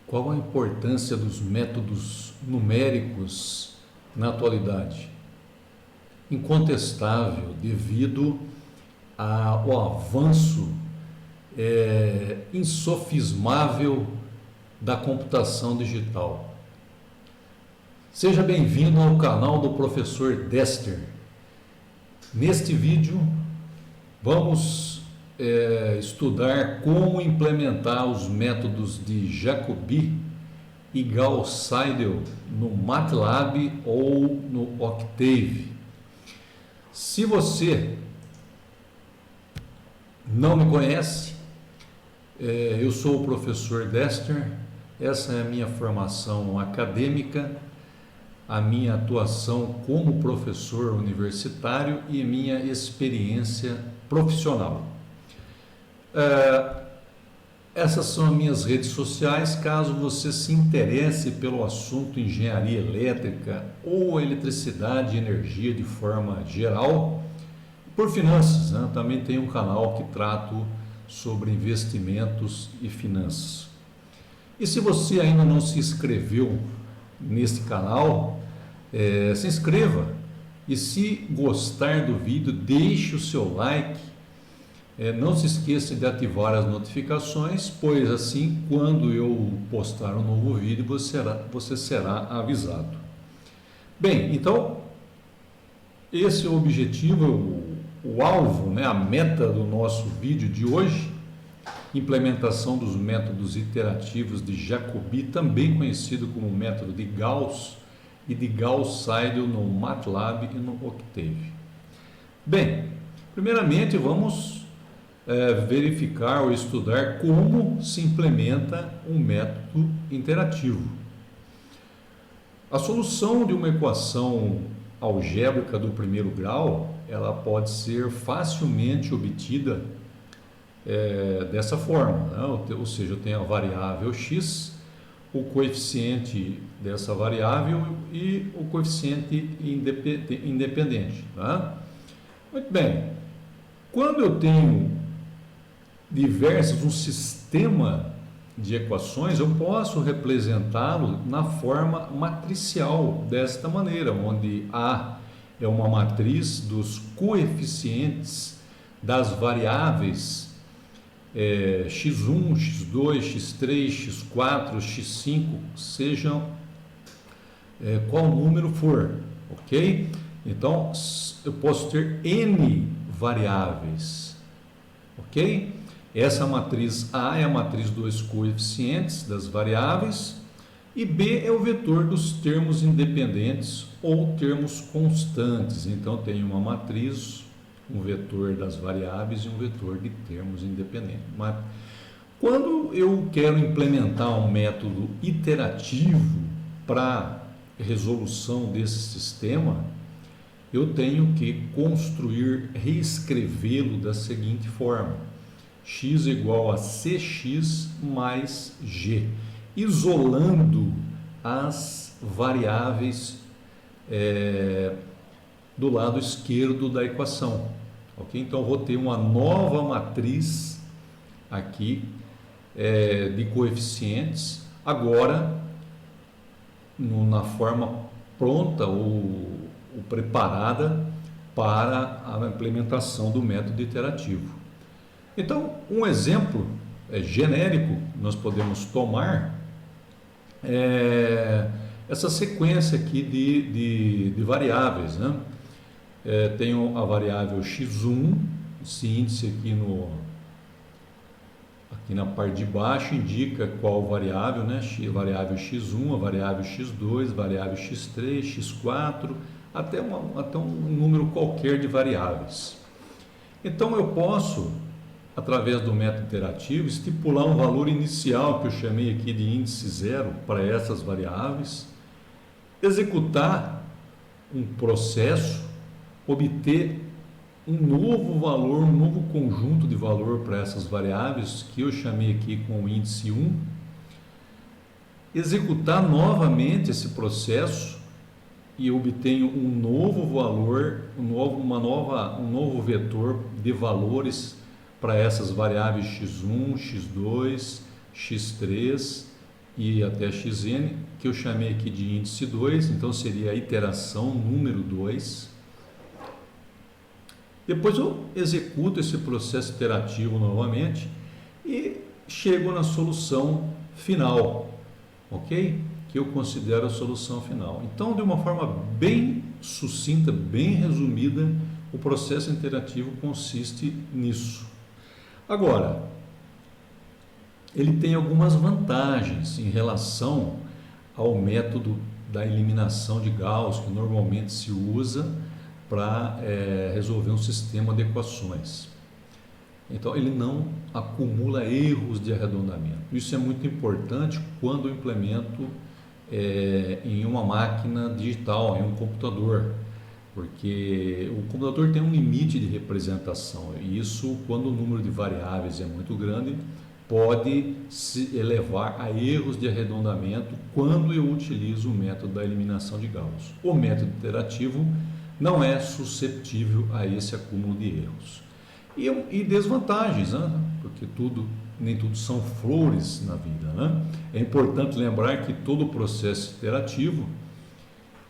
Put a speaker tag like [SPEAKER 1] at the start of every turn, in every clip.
[SPEAKER 1] Qual a importância dos métodos numéricos na atualidade? Incontestável, devido ao avanço insofismável da computação digital. Seja bem-vindo ao canal do Professor Dester. Neste vídeo, vamos estudar como implementar os métodos de Jacobi e Gauss-Seidel no MATLAB ou no Octave. Se você não me conhece, eu sou o professor Dester, essa é a minha formação acadêmica, a minha atuação como professor universitário e a minha experiência profissional. Essas são as minhas redes sociais, caso você se interesse pelo assunto engenharia elétrica ou eletricidade e energia de forma geral. Por finanças, né? Também tem um canal que trato sobre investimentos e finanças. E se você ainda não se inscreveu neste canal, se inscreva. E se gostar do vídeo, deixe o seu like. Não se esqueça de ativar as notificações, pois assim, quando eu postar um novo vídeo, você será avisado. Bem, então, esse é o objetivo, o alvo, né, a meta do nosso vídeo de hoje: implementação dos métodos iterativos de Jacobi, também conhecido como método de Gauss, e de Gauss-Seidel no MATLAB e no Octave. Bem, primeiramente vamos verificar ou estudar como se implementa um método interativo. A solução de uma equação algébrica do primeiro grau, ela pode ser facilmente obtida dessa forma, né? Ou seja, eu tenho a variável x, o coeficiente dessa variável e o coeficiente independente. Tá? Muito bem, quando eu tenho um sistema de equações, eu posso representá-lo na forma matricial, desta maneira, onde A é uma matriz dos coeficientes das variáveis x1, x2, x3, x4, x5, sejam qual número for, ok? Então, eu posso ter n variáveis, ok? Essa matriz A é a matriz dos coeficientes das variáveis e B é o vetor dos termos independentes ou termos constantes. Então, tem uma matriz, um vetor das variáveis e um vetor de termos independentes. Mas quando eu quero implementar um método iterativo para resolução desse sistema, eu tenho que reescrevê-lo da seguinte forma: x igual a cx mais g, isolando as variáveis do lado esquerdo da equação. Ok? Então, eu vou ter uma nova matriz aqui de coeficientes, agora na forma pronta ou preparada para a implementação do método iterativo. Então, um exemplo genérico nós podemos tomar essa sequência aqui de variáveis, né? Tenho a variável x1, esse índice aqui na parte de baixo indica qual variável, né? Variável x1, a variável x2, variável x3, x4, até um número qualquer de variáveis. Então, eu posso, através do método iterativo, estipular um valor inicial, que eu chamei aqui de índice zero, para essas variáveis, executar um processo, obter um novo valor, um novo conjunto de valor para essas variáveis, que eu chamei aqui com o índice 1, executar novamente esse processo e obtenho um novo valor, um novo vetor de valores para essas variáveis x1, x2, x3 e até xn, que eu chamei aqui de índice 2, então seria a iteração número 2. Depois eu executo esse processo iterativo novamente e chego na solução final, ok? Que eu considero a solução final. Então, de uma forma bem sucinta, bem resumida, o processo interativo consiste nisso. Agora, ele tem algumas vantagens em relação ao método da eliminação de Gauss, que normalmente se usa para resolver um sistema de equações. Então, ele não acumula erros de arredondamento. Isso é muito importante quando eu implemento em uma máquina digital, em um computador, porque o computador tem um limite de representação, e isso, quando o número de variáveis é muito grande, pode se elevar a erros de arredondamento quando eu utilizo o método da eliminação de Gauss. O método iterativo não é suscetível a esse acúmulo de erros. E desvantagens, né? Porque nem tudo são flores na vida, né? É importante lembrar que todo processo iterativo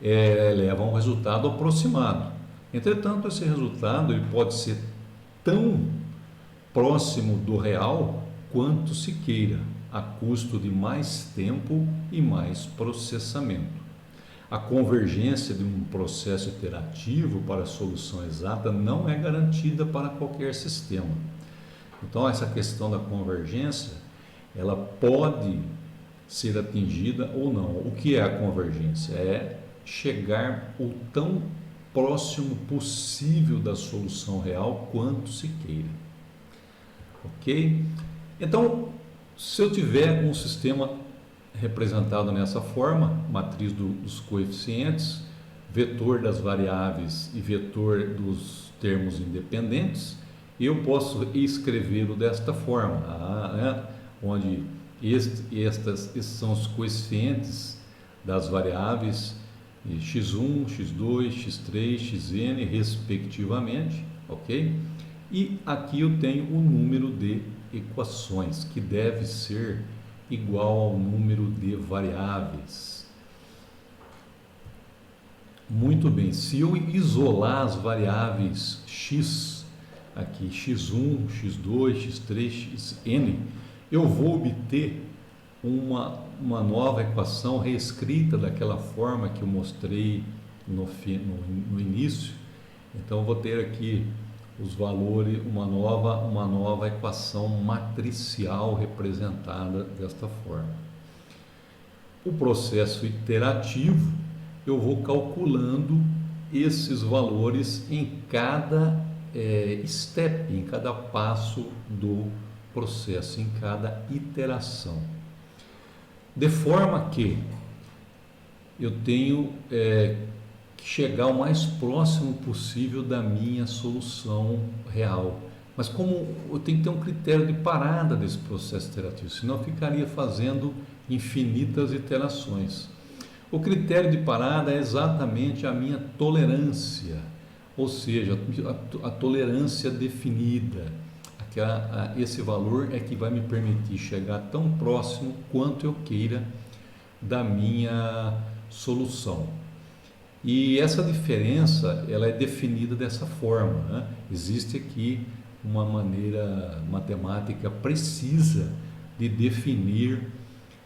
[SPEAKER 1] leva a um resultado aproximado. Entretanto, esse resultado ele pode ser tão próximo do real quanto se queira, a custo de mais tempo e mais processamento. A convergência de um processo iterativo para a solução exata não é garantida para qualquer sistema. Então, essa questão da convergência, ela pode ser atingida ou não. O que é a convergência? É chegar o tão próximo possível da solução real quanto se queira. Ok? Então, se eu tiver um sistema representado nessa forma, matriz dos coeficientes, vetor das variáveis e vetor dos termos independentes, eu posso escrevê-lo desta forma, onde estes são os coeficientes das variáveis x1, x2, x3, xn, respectivamente, ok? E aqui eu tenho o número de equações, que deve ser igual ao número de variáveis. Muito bem, se eu isolar as variáveis x, aqui x1, x2, x3, xn, eu vou obter uma nova equação reescrita daquela forma que eu mostrei no início. Então, eu vou ter aqui os valores, uma nova equação matricial representada desta forma. O processo iterativo, eu vou calculando esses valores em cada step, em cada passo do processo, em cada iteração. De forma que eu tenho que chegar o mais próximo possível da minha solução real. Mas como eu tenho que ter um critério de parada desse processo iterativo, senão eu ficaria fazendo infinitas iterações. O critério de parada é exatamente a minha tolerância, ou seja, a tolerância definida. Esse valor é que vai me permitir chegar tão próximo quanto eu queira da minha solução. E essa diferença, ela é definida dessa forma, né? Existe aqui uma maneira matemática precisa de definir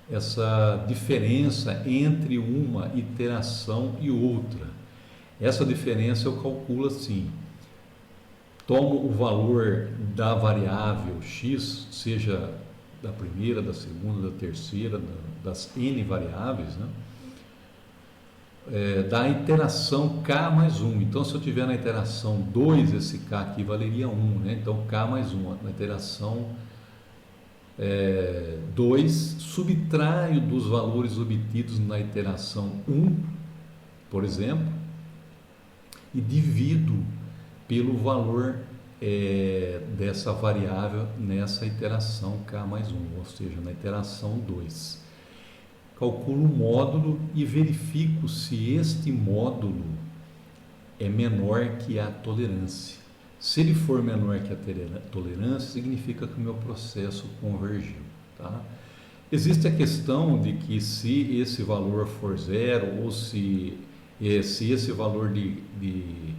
[SPEAKER 1] essa diferença entre uma iteração e outra. Essa diferença eu calculo assim: tomo o valor da variável x, seja da primeira, da segunda, da terceira, das n variáveis, né? Da iteração k mais 1. Então, se eu tiver na iteração 2, esse k aqui valeria 1, né? Então, k mais 1. Na iteração 2, subtraio dos valores obtidos na iteração 1, por exemplo, e divido pelo valor dessa variável nessa iteração k mais 1, ou seja, na iteração 2. Calculo o módulo e verifico se este módulo é menor que a tolerância. Se ele for menor que a tolerância, significa que o meu processo convergiu, tá? Existe a questão de que se esse valor for zero ou se esse valor de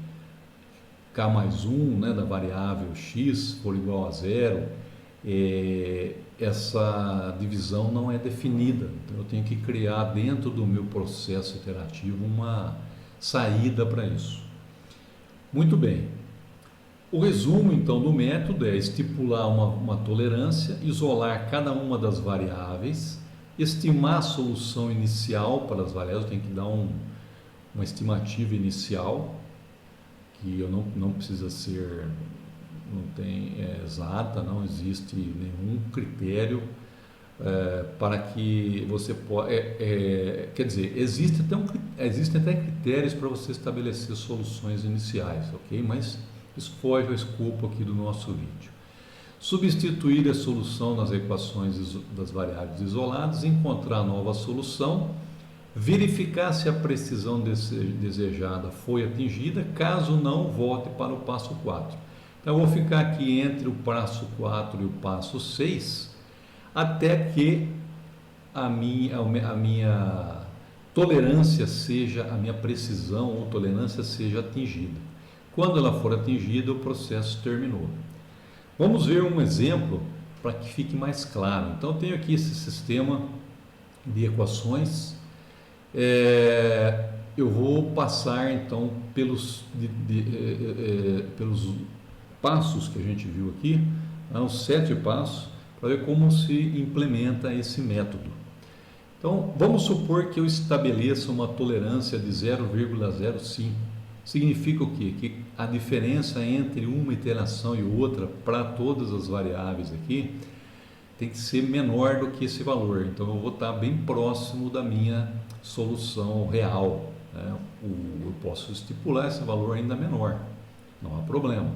[SPEAKER 1] k mais 1, né, da variável x for igual a zero, essa divisão não é definida. Então eu tenho que criar dentro do meu processo iterativo uma saída para isso. Muito bem. O resumo então do método é estipular uma tolerância, isolar cada uma das variáveis, estimar a solução inicial para as variáveis. Eu tenho que dar uma estimativa inicial, que eu não precisa ser, não tem exata, não existe nenhum critério para que você possa, quer dizer, existem até critérios para você estabelecer soluções iniciais, ok? Mas isso foge ao escopo aqui do nosso vídeo. Substituir a solução nas equações das variáveis isoladas, encontrar nova solução, verificar se a precisão desejada foi atingida, caso não, volte para o passo 4. Então, eu vou ficar aqui entre o passo 4 e o passo 6, até que a minha tolerância seja, a minha precisão ou tolerância seja atingida. Quando ela for atingida, o processo terminou. Vamos ver um exemplo para que fique mais claro. Então, eu tenho aqui esse sistema de equações. Eu vou passar então pelos passos que a gente viu aqui, os 7 passos, para ver como se implementa esse método. Então, vamos supor que eu estabeleça uma tolerância de 0,05. Significa o quê? Que a diferença entre uma iteração e outra para todas as variáveis aqui tem que ser menor do que esse valor. Então, eu vou estar bem próximo da minha solução real, né? Eu posso estipular esse valor ainda menor, não há problema.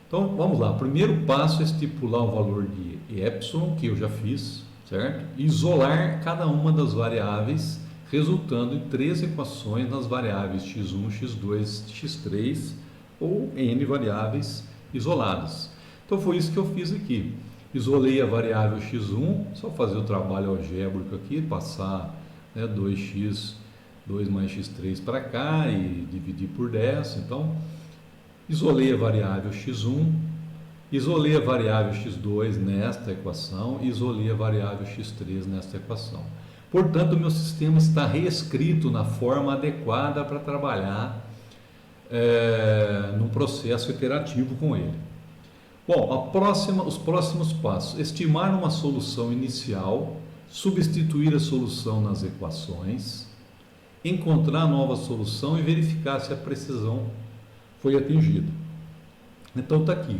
[SPEAKER 1] Então, vamos lá. O primeiro passo é estipular o valor de epsilon, que eu já fiz, certo? Isolar cada uma das variáveis, resultando em 3 equações nas variáveis x1, x2, x3 ou n variáveis isoladas. Então, foi isso que eu fiz aqui. Isolei a variável x1, só fazer o trabalho algébrico aqui, passar 2x, 2 mais x3 para cá e dividir por 10. Então, isolei a variável x1, isolei a variável x2 nesta equação e isolei a variável x3 nesta equação. Portanto, o meu sistema está reescrito na forma adequada para trabalhar num processo iterativo com ele. Bom, os próximos passos: estimar uma solução inicial, substituir a solução nas equações, encontrar nova solução e verificar se a precisão foi atingida. Então está aqui.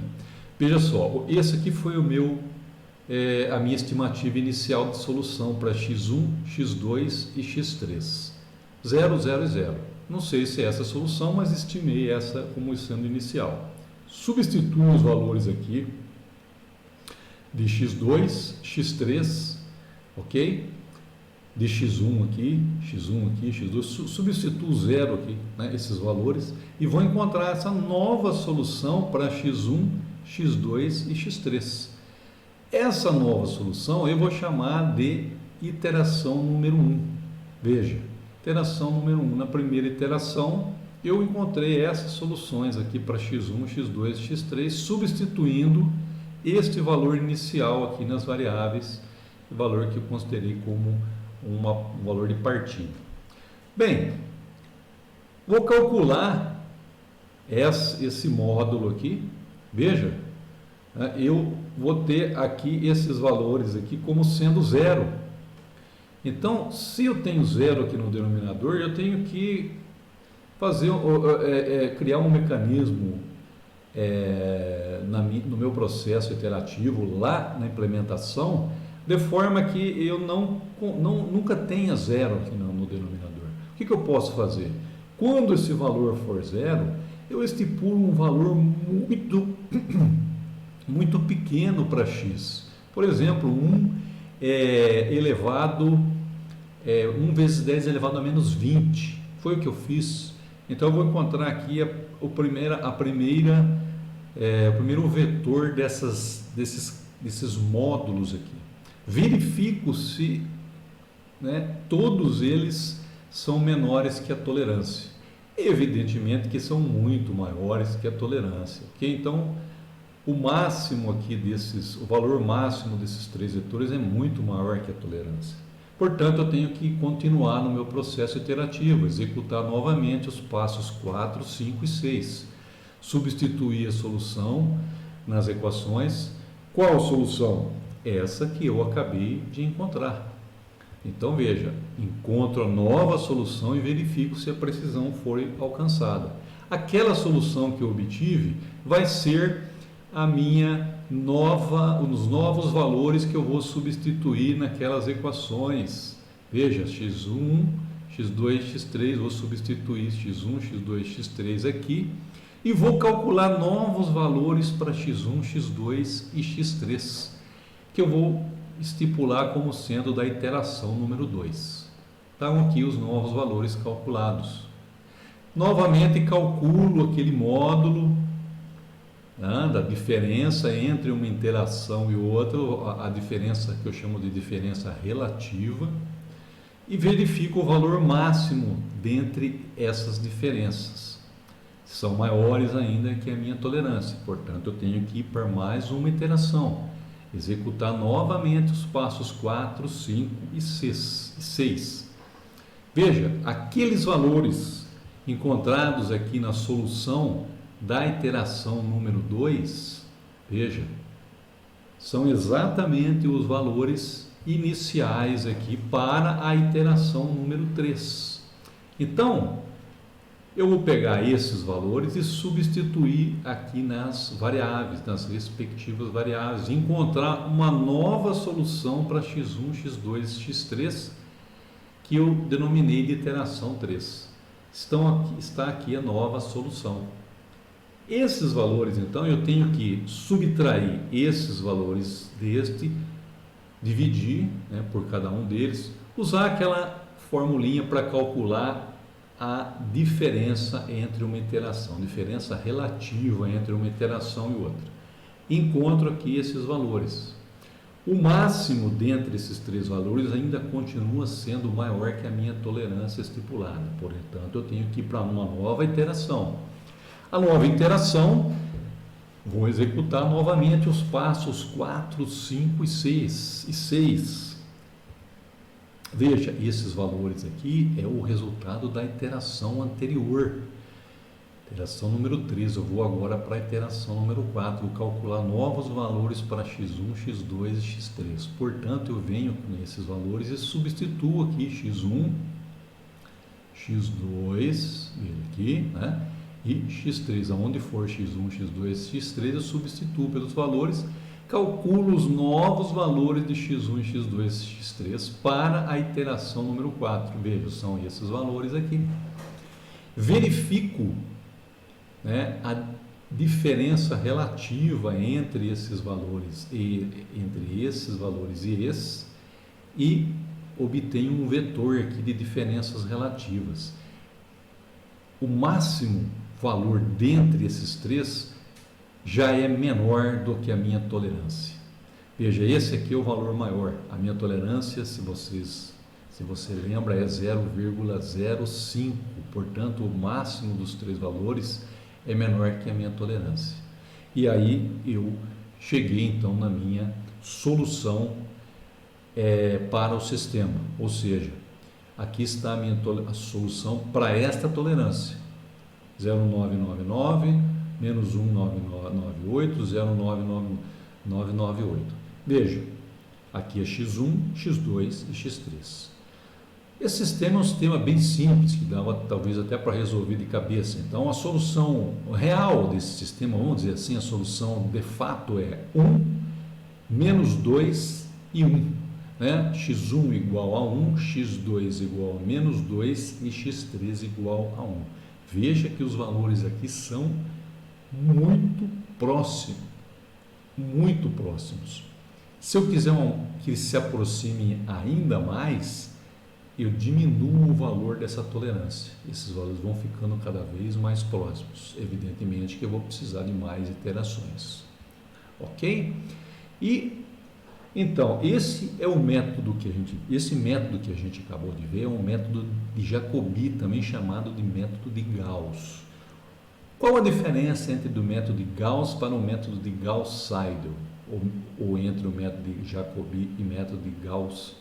[SPEAKER 1] Veja só, esse aqui foi a minha estimativa inicial de solução para x1, x2 e x3. 0, 0 e 0. Não sei se é essa a solução, mas estimei essa como sendo inicial. Substituo os valores aqui de x2, x3, ok? De x1 aqui, x2, substituo 0 aqui, né, esses valores, e vou encontrar essa nova solução para x1, x2 e x3. Essa nova solução eu vou chamar de iteração número 1. Veja, iteração número 1. Na primeira iteração, eu encontrei essas soluções aqui para x1, x2 e x3, substituindo este valor inicial aqui nas variáveis, o valor que eu considerei como um valor de partida. Bem, vou calcular esse módulo aqui. Veja, eu vou ter aqui esses valores aqui como sendo 0. Então, se eu tenho 0 aqui no denominador, eu tenho que criar um mecanismo no meu processo iterativo lá na implementação, de forma que eu nunca tenha 0 aqui no denominador. O que eu posso fazer? Quando esse valor for 0, eu estipulo um valor muito pequeno para x. Por exemplo, 1 vezes 10 elevado a menos 20. Foi o que eu fiz. Então, eu vou encontrar aqui o primeiro vetor desses módulos aqui. verifico se, né, todos eles são menores que a tolerância. Evidentemente que são muito maiores que a tolerância. Okay? Então, o máximo aqui o valor máximo desses 3 vetores é muito maior que a tolerância. Portanto, eu tenho que continuar no meu processo iterativo, executar novamente os passos 4, 5 e 6. Substituir a solução nas equações. Qual solução? Essa que eu acabei de encontrar. Então, veja, encontro a nova solução e verifico se a precisão foi alcançada. Aquela solução que eu obtive vai ser os novos valores que eu vou substituir naquelas equações. Veja, x1, x2, x3, vou substituir x1, x2, x3 aqui e vou calcular novos valores para x1, x2 e x3, que eu vou estipular como sendo da iteração número 2. Estão aqui os novos valores calculados. Novamente calculo aquele módulo, né, da diferença entre uma interação e outra, a diferença que eu chamo de diferença relativa, e verifico o valor máximo dentre essas diferenças. São maiores ainda que a minha tolerância, portanto eu tenho que ir para mais uma iteração, executar novamente os passos 4, 5 e 6. Veja, aqueles valores encontrados aqui na solução da iteração número 2, veja, são exatamente os valores iniciais aqui para a iteração número 3. Então, eu vou pegar esses valores e substituir aqui nas variáveis, nas respectivas variáveis, e encontrar uma nova solução para x1, x2 e x3, que eu denominei de iteração 3. Está aqui a nova solução. Esses valores, então, eu tenho que subtrair esses valores deste, dividir, né, por cada um deles, usar aquela formulinha para calcular a diferença entre uma iteração, diferença relativa entre uma iteração e outra. Encontro aqui esses valores. O máximo dentre esses 3 valores ainda continua sendo maior que a minha tolerância estipulada. Portanto, eu tenho que ir para uma nova iteração. A nova iteração, vou executar novamente os passos 4, 5 e 6. Veja, esses valores aqui é o resultado da iteração anterior. Iteração número 3, eu vou agora para a iteração número 4, vou calcular novos valores para x1, x2 e x3. Portanto, eu venho com esses valores e substituo aqui x1, x2, aqui, né? E x3, aonde for x1, x2, x3, eu substituo pelos valores, calculo os novos valores de x1, x2 e x3 para a iteração número 4. Veja, são esses valores aqui. Verifico, né, a diferença relativa entre esses valores e esses, e obtenho um vetor aqui de diferenças relativas. O máximo valor dentre esses 3 já é menor do que a minha tolerância. Veja, esse aqui é o valor maior. A minha tolerância, se você lembra, é 0,05. Portanto, o máximo dos 3 valores é menor que a minha tolerância. E aí eu cheguei então na minha solução para o sistema. Ou seja, aqui está a solução para esta tolerância. 0,999 menos 1,998, 0,99998. Veja, aqui é x1, x2 e x3. Esse sistema é um sistema bem simples, que dava talvez até para resolver de cabeça. Então, a solução real desse sistema, vamos dizer assim, a solução de fato é 1, menos 2 e 1. Né? x1 igual a 1, x2 igual a menos 2 e x3 igual a 1. Veja que os valores aqui são muito próximos. Se eu quiser que se aproxime ainda mais, eu diminuo o valor dessa tolerância. Esses valores vão ficando cada vez mais próximos. Evidentemente que eu vou precisar de mais iterações. Ok? E Então, esse método que a gente acabou de ver é um método de Jacobi, também chamado de método de Gauss. Qual a diferença entre o método de Gauss para o método de Gauss-Seidel, ou entre o método de Jacobi e método de Gauss-Seidel?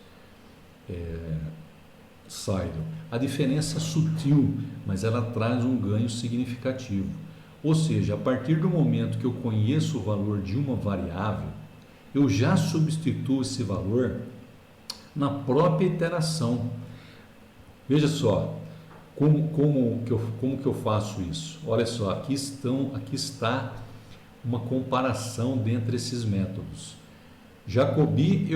[SPEAKER 1] A diferença é sutil, mas ela traz um ganho significativo. Ou seja, a partir do momento que eu conheço o valor de uma variável, eu já substituo esse valor na própria iteração. Veja só, como que eu faço isso? Olha só, aqui está uma comparação dentre esses métodos. Jacobi,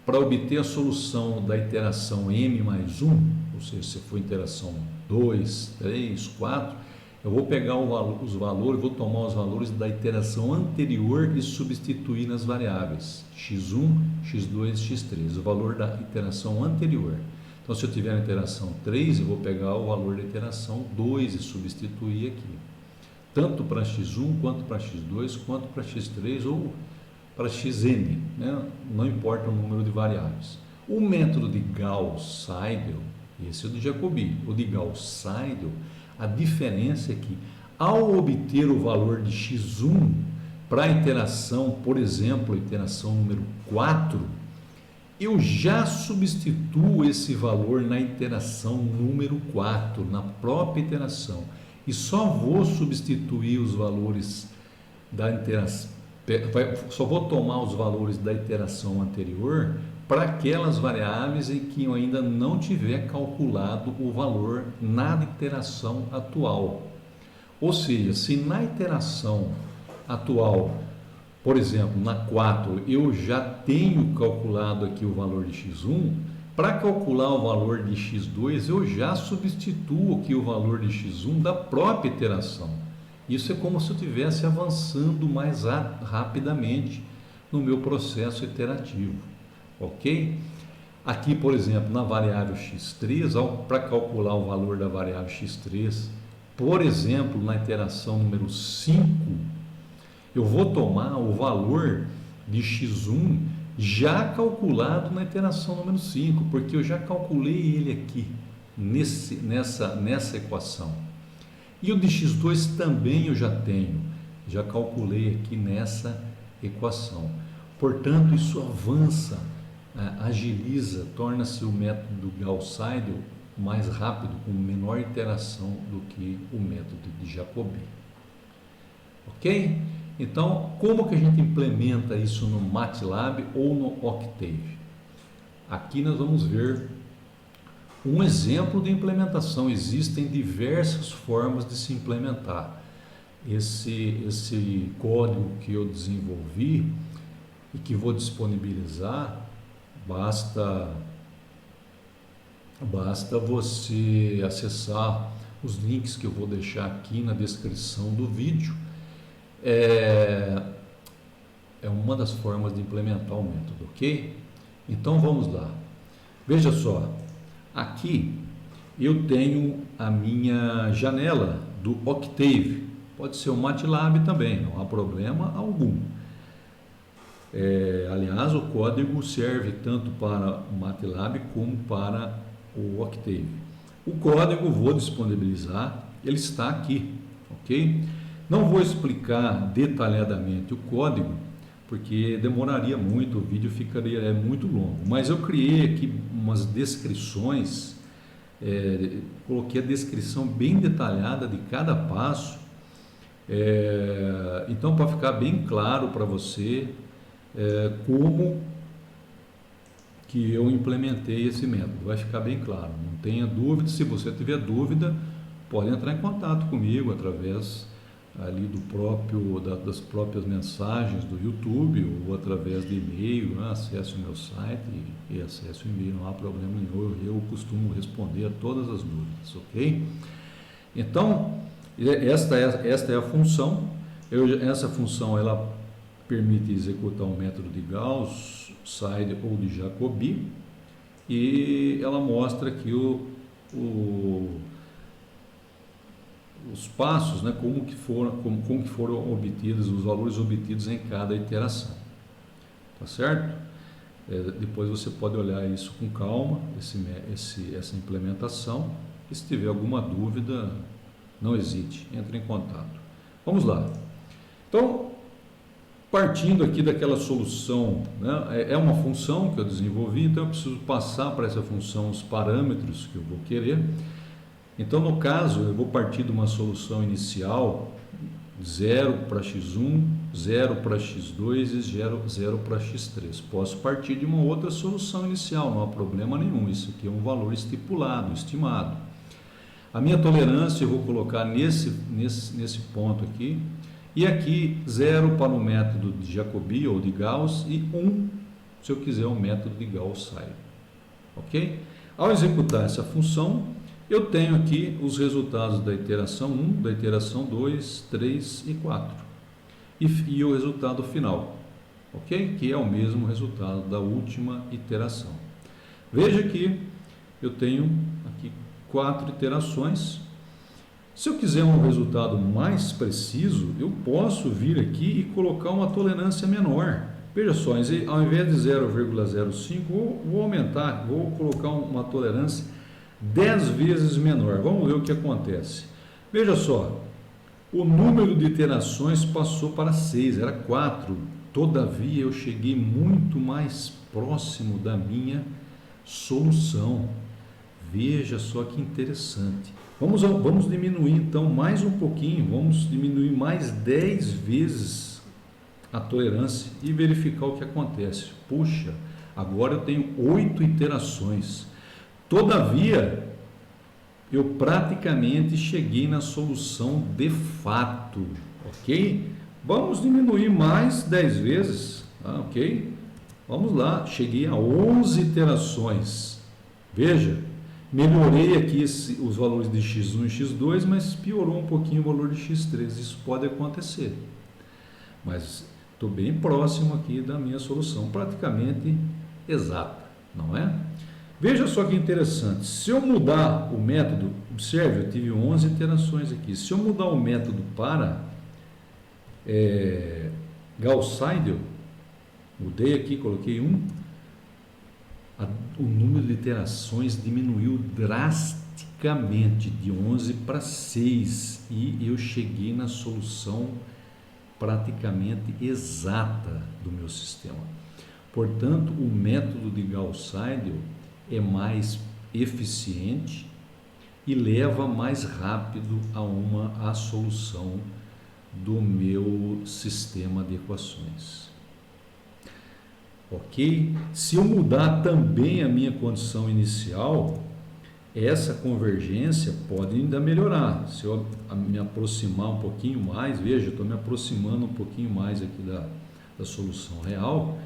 [SPEAKER 1] para obter a solução da iteração m mais 1, ou seja, se for iteração 2, 3, 4, eu vou pegar os valores, vou tomar os valores da iteração anterior e substituir nas variáveis x1, x2 e x3, o valor da iteração anterior. Então, se eu tiver a iteração 3, eu vou pegar o valor da iteração 2 e substituir aqui, tanto para x1, quanto para x2, quanto para x3 ou para xn, né? Não importa o número de variáveis. O método de Gauss-Seidel, esse é o de Jacobi. O de Gauss-Seidel, a diferença é que, ao obter o valor de x1 para a iteração, por exemplo, a iteração número 4, eu já substituo esse valor na iteração número 4, na própria iteração, e só vou substituir os valores da iteração, só vou tomar os valores da iteração anterior para aquelas variáveis em que eu ainda não tiver calculado o valor na iteração atual. Ou seja, se na iteração atual, por exemplo, na 4, eu já tenho calculado aqui o valor de x1, para calcular o valor de x2, eu já substituo aqui o valor de x1 da própria iteração. Isso é como se eu estivesse avançando mais rapidamente no meu processo iterativo. Ok? Aqui, por exemplo, na variável x3, para calcular o valor da variável x3, por exemplo, na iteração número 5, eu vou tomar o valor de x1 já calculado na iteração número 5, porque eu já calculei ele aqui, nessa equação. E o de x2 também eu já calculei aqui nessa equação. Portanto, isso avança, agiliza, torna-se o método Gauss-Seidel mais rápido, com menor iteração do que o método de Jacobi. Ok? Então, como que a gente implementa isso no MATLAB ou no Octave? Aqui nós vamos ver um exemplo de implementação. Existem diversas formas de se implementar. Esse código que eu desenvolvi e que vou disponibilizar, basta você acessar os links que eu vou deixar aqui na descrição do vídeo. É uma das formas de implementar o método, ok? Então vamos lá. Veja só, aqui eu tenho a minha janela do Octave, pode ser o MATLAB também, não há problema algum. Aliás, o código serve tanto para o MATLAB como para o Octave. O código vou disponibilizar, ele está aqui, ok? Não vou explicar detalhadamente o código, porque demoraria muito, o vídeo ficaria muito longo. Mas eu criei aqui umas descrições, coloquei a descrição bem detalhada de cada passo. Então, para ficar bem claro para você como que eu implementei esse método, vai ficar bem claro. Não tenha dúvida. Se você tiver dúvida, pode entrar em contato comigo através ali das próprias mensagens do YouTube ou através de e-mail, né? Acesse o meu site e acesse o e-mail, não há problema nenhum, eu costumo responder a todas as dúvidas, ok? Então, esta é a função. Essa função ela permite executar um método de Gauss, Seidel ou de Jacobi, e ela mostra aqui os passos, né, como que foram obtidos, os valores obtidos em cada iteração. Tá certo? Depois você pode olhar isso com calma, essa implementação. E se tiver alguma dúvida, não hesite, entre em contato. Vamos lá. Então, partindo aqui daquela solução, né, é uma função que eu desenvolvi, então eu preciso passar para essa função os parâmetros que eu vou querer. Então, no caso, eu vou partir de uma solução inicial, 0 para x1, 0 para x2 e 0 para x3. Posso partir de uma outra solução inicial, não há problema nenhum. Isso aqui é um valor estipulado, estimado. A minha tolerância eu vou colocar nesse ponto aqui. E aqui 0 para o método de Jacobi ou de Gauss e 1 se eu quiser o método de Gauss-Seidel. Ok? Ao executar essa função, eu tenho aqui os resultados da iteração 1, da iteração 2, 3 e 4. E o resultado final, ok? Que é o mesmo resultado da última iteração. Veja que eu tenho aqui 4 iterações. Se eu quiser um resultado mais preciso, eu posso vir aqui e colocar uma tolerância menor. Veja só, ao invés de 0,05, vou aumentar, vou colocar uma tolerância 10 vezes menor. Vamos ver o que acontece. Veja só, o número de iterações passou para 6, era 4. Todavia, eu cheguei muito mais próximo da minha solução. Veja só que interessante. Vamos diminuir então mais um pouquinho, vamos diminuir mais 10 vezes a tolerância e verificar o que acontece. Puxa, agora eu tenho 8 iterações. Todavia, eu praticamente cheguei na solução de fato, ok? Vamos diminuir mais 10 vezes, ok? Vamos lá, cheguei a 11 iterações. Veja, melhorei aqui os valores de x1 e x2, mas piorou um pouquinho o valor de x3. Isso pode acontecer, mas estou bem próximo aqui da minha solução, praticamente exata, não é? Veja só que interessante, se eu mudar o método, observe, eu tive 11 iterações aqui, se eu mudar o método para Gauss-Seidel, mudei aqui, coloquei 1, o número de iterações diminuiu drasticamente, de 11 para 6, e eu cheguei na solução praticamente exata do meu sistema. Portanto, o método de Gauss-Seidel é mais eficiente e leva mais rápido a solução do meu sistema de equações. Ok? Se eu mudar também a minha condição inicial, essa convergência pode ainda melhorar. Se eu me aproximar um pouquinho mais, veja, eu estou me aproximando um pouquinho mais aqui da solução real.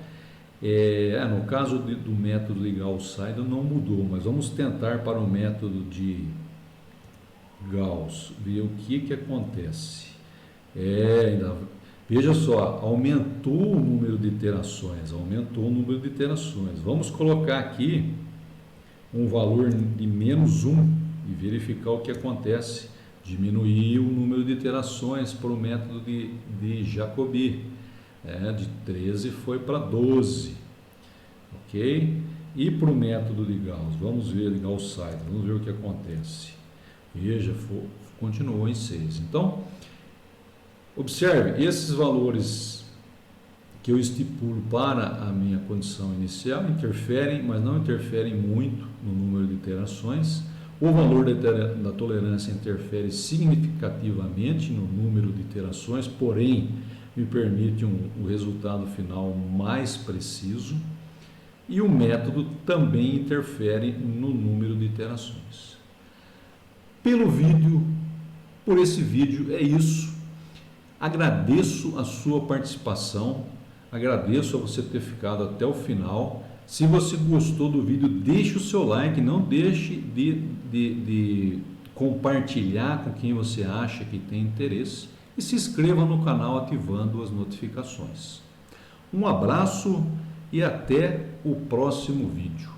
[SPEAKER 1] No caso do método de Gauss-Seidel não mudou, mas vamos tentar para o método de Gauss, ver o que acontece. Veja só, aumentou o número de iterações, Vamos colocar aqui um valor de menos 1 e verificar o que acontece. Diminuiu o número de iterações para o método de Jacobi. De 13 foi para 12, ok? E para o método de Gauss, vamos ver de Gauss-Seidel, vamos ver o que acontece. Veja, continuou em 6. Então, observe, esses valores que eu estipulo para a minha condição inicial interferem, mas não interferem muito no número de iterações. O valor da tolerância interfere significativamente no número de iterações, porém, me permite um resultado final mais preciso, e o método também interfere no número de iterações. Por esse vídeo é isso. Agradeço a sua participação, agradeço a você ter ficado até o final. Se você gostou do vídeo, deixe o seu like, não deixe de compartilhar com quem você acha que tem interesse. E se inscreva no canal ativando as notificações. Um abraço e até o próximo vídeo.